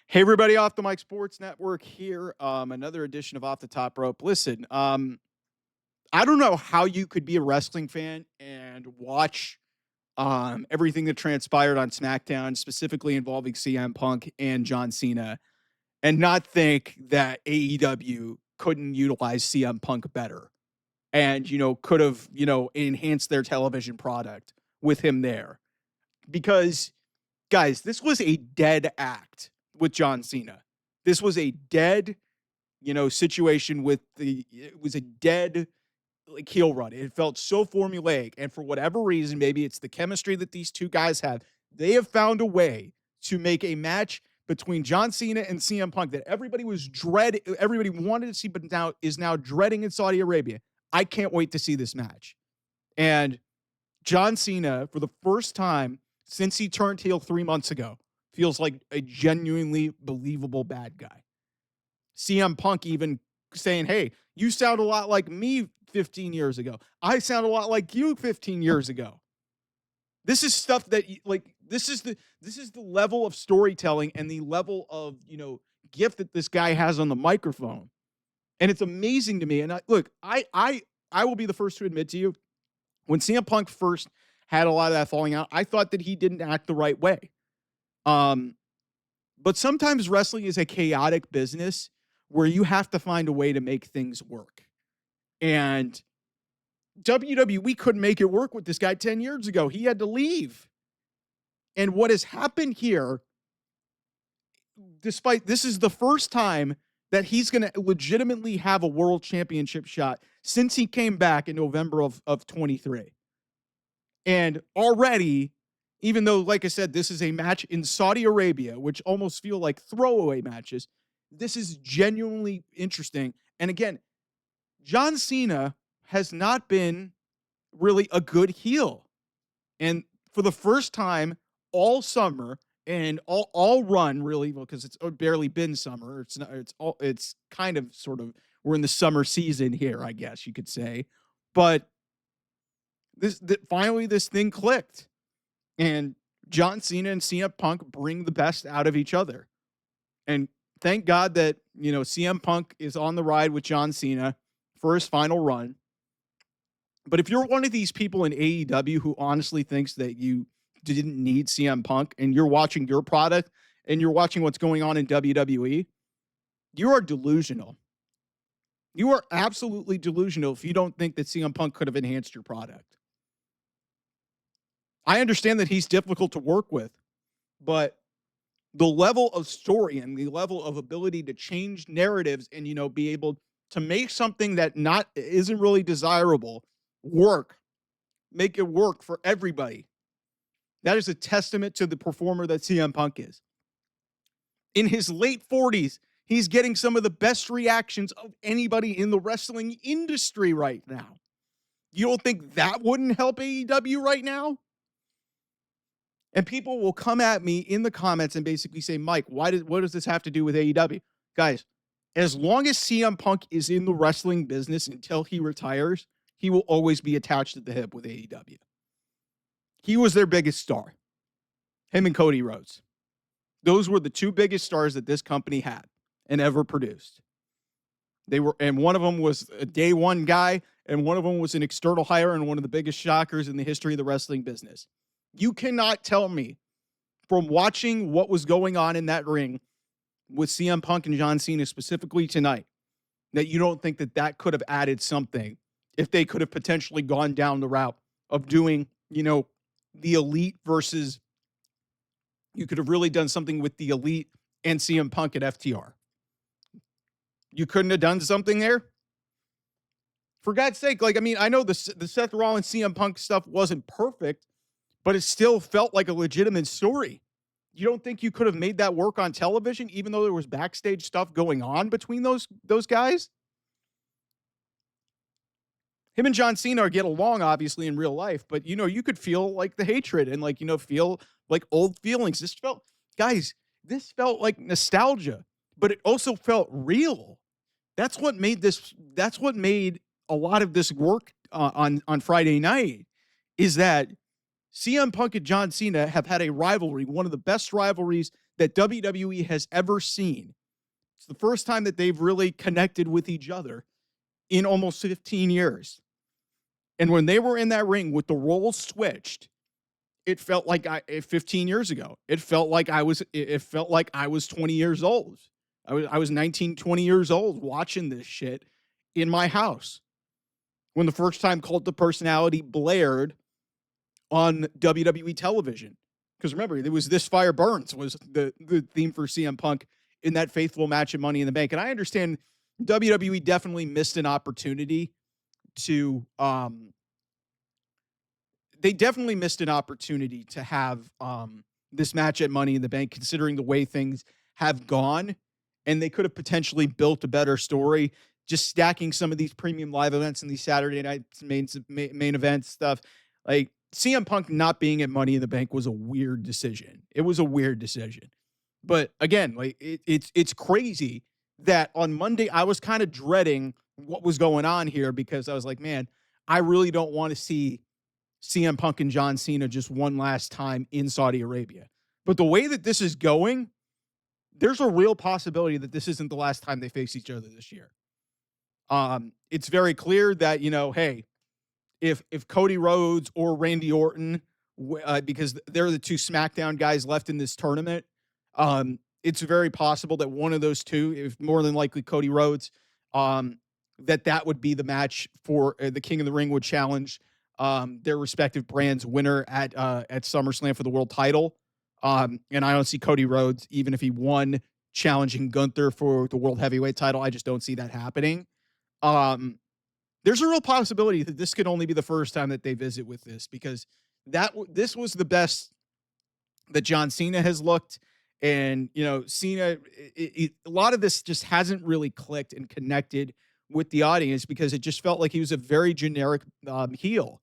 Hey, everybody, off the Mike Sports Network here. Another edition of Off the Top Rope. Listen, I don't know how you could be a wrestling fan and watch everything that transpired on SmackDown, specifically involving CM Punk and John Cena, and not think that AEW couldn't utilize CM Punk better and, could have, enhanced their television product with him there. Because guys, this was a dead act with John Cena. This was a dead, situation it was a dead like heel run. It felt so formulaic. And for whatever reason, maybe it's the chemistry that these two guys have, they have found a way to make a match between John Cena and CM Punk that everybody wanted to see, but now is now dreading in Saudi Arabia. I can't wait to see this match. And John Cena, for the first time since he turned heel 3 months ago, feels like a genuinely believable bad guy. CM Punk even saying, hey, you sound a lot like me 15 years ago. I sound a lot like you 15 years ago. This is stuff that this is the level of storytelling and the level of, gift that this guy has on the microphone. And it's amazing to me. And I will be the first to admit to you, when CM Punk first had a lot of that falling out, I thought that he didn't act the right way. But sometimes wrestling is a chaotic business where you have to find a way to make things work. And WWE couldn't make it work with this guy 10 years ago. He had to leave. And what has happened here, despite this is the first time that he's going to legitimately have a world championship shot since he came back in November of 23. And already, even though, like I said, this is a match in Saudi Arabia, which almost feel like throwaway matches, this is genuinely interesting. And again, John Cena has not been really a good heel. And for the first time all summer and all run, really, because it's barely been summer. It's kind of sort of, we're in the summer season here, I guess you could say. But finally this thing clicked. And John Cena and CM Punk bring the best out of each other. And thank God that, CM Punk is on the ride with John Cena for his final run. But if you're one of these people in AEW who honestly thinks that you didn't need CM Punk and you're watching your product and you're watching what's going on in WWE, you are delusional. You are absolutely delusional if you don't think that CM Punk could have enhanced your product. I understand that he's difficult to work with, but the level of story and the level of ability to change narratives and, be able to make something that isn't really desirable work, make it work for everybody. That is a testament to the performer that CM Punk is. In his late 40s, he's getting some of the best reactions of anybody in the wrestling industry right now. You don't think that wouldn't help AEW right now? And people will come at me in the comments and basically say, Mike, what does this have to do with AEW? Guys, as long as CM Punk is in the wrestling business until he retires, he will always be attached at the hip with AEW. He was their biggest star. Him and Cody Rhodes. Those were the two biggest stars that this company had and ever produced. And one of them was a day one guy, and one of them was an external hire and one of the biggest shockers in the history of the wrestling business. You cannot tell me from watching what was going on in that ring with CM Punk and John Cena specifically tonight that you don't think that could have added something if they could have potentially gone down the route of doing, the Elite versus, you could have really done something with the Elite and CM Punk at FTR. You couldn't have done something there? For God's sake, I know the Seth Rollins CM Punk stuff wasn't perfect, but it still felt like a legitimate story. You don't think you could have made that work on television, even though there was backstage stuff going on between those guys? Him and John Cena get along, obviously, in real life, but, you could feel like the hatred and, feel like old feelings. This felt like nostalgia, but it also felt real. That's what made a lot of this work on Friday night, is that CM Punk and John Cena have had a rivalry, one of the best rivalries that WWE has ever seen. It's the first time that they've really connected with each other in almost 15 years. And when they were in that ring with the roles switched, it felt like 15 years ago. It felt like I was 20 years old. I was 19, 20 years old watching this shit in my house when the first time Cult of Personality blared on WWE television. Because remember, it was This Fire Burns was the theme for CM Punk in that faithful match at Money in the Bank. And I understand WWE definitely missed an opportunity to they definitely missed an opportunity to have this match at Money in the Bank, considering the way things have gone. And they could have potentially built a better story, just stacking some of these premium live events and these Saturday night main event stuff. Like CM Punk not being at Money in the Bank was a weird decision. It was a weird decision. But again, like it's crazy that on Monday I was kind of dreading what was going on here because I was like, man, I really don't want to see CM Punk and John Cena just one last time in Saudi Arabia. But the way that this is going, there's a real possibility that this isn't the last time they face each other this year. It's very clear that, hey, if Cody Rhodes or Randy Orton, because they're the two SmackDown guys left in this tournament, it's very possible that one of those two, if more than likely Cody Rhodes, that would be the match for the King of the Ring would challenge their respective brands winner at SummerSlam for the world title. And I don't see Cody Rhodes, even if he won, challenging Gunther for the world heavyweight title. I just don't see that happening. There's a real possibility that this could only be the first time that they visit with this, because this was the best that John Cena has looked. And, Cena, a lot of this just hasn't really clicked and connected with the audience because it just felt like he was a very generic heel.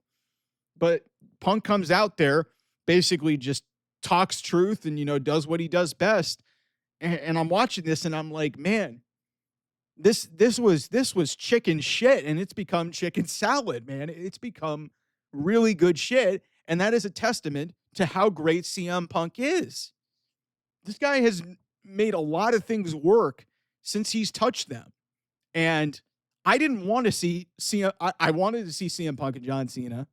But Punk comes out there, basically just talks truth and, does what he does best. And I'm watching this and I'm like, man, this was chicken shit and it's become chicken salad, man. It's become really good shit. And that is a testament to how great CM Punk is. This guy has made a lot of things work since he's touched them. And I didn't want to see I wanted to see CM Punk and John Cena.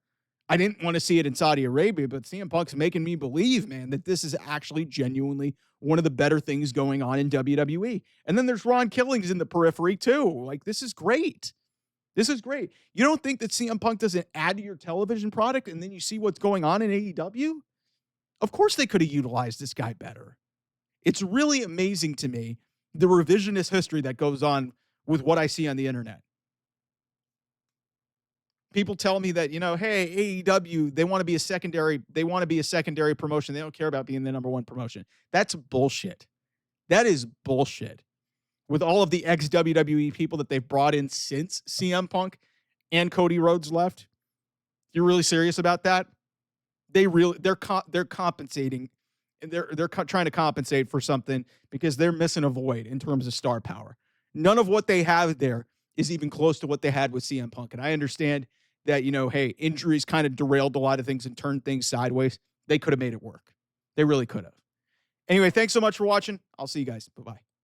I didn't want to see it in Saudi Arabia, but CM Punk's making me believe, man, that this is actually genuinely one of the better things going on in WWE. And then there's Ron Killings in the periphery too. Like, this is great. This is great. You don't think that CM Punk doesn't add to your television product and then you see what's going on in AEW? Of course they could have utilized this guy better. It's really amazing to me, the revisionist history that goes on with what I see on the internet. People tell me that, hey, AEW, they want to be a secondary promotion. They don't care about being the number one promotion. That's bullshit. That is bullshit. With all of the ex-WWE people that they've brought in since CM Punk and Cody Rhodes left, you're really serious about that? They're compensating. They're trying to compensate for something because they're missing a void in terms of star power. None of what they have there is even close to what they had with CM Punk. And I understand that, hey, injuries kind of derailed a lot of things and turned things sideways. They could have made it work. They really could have. Anyway, thanks so much for watching. I'll see you guys. Bye-bye.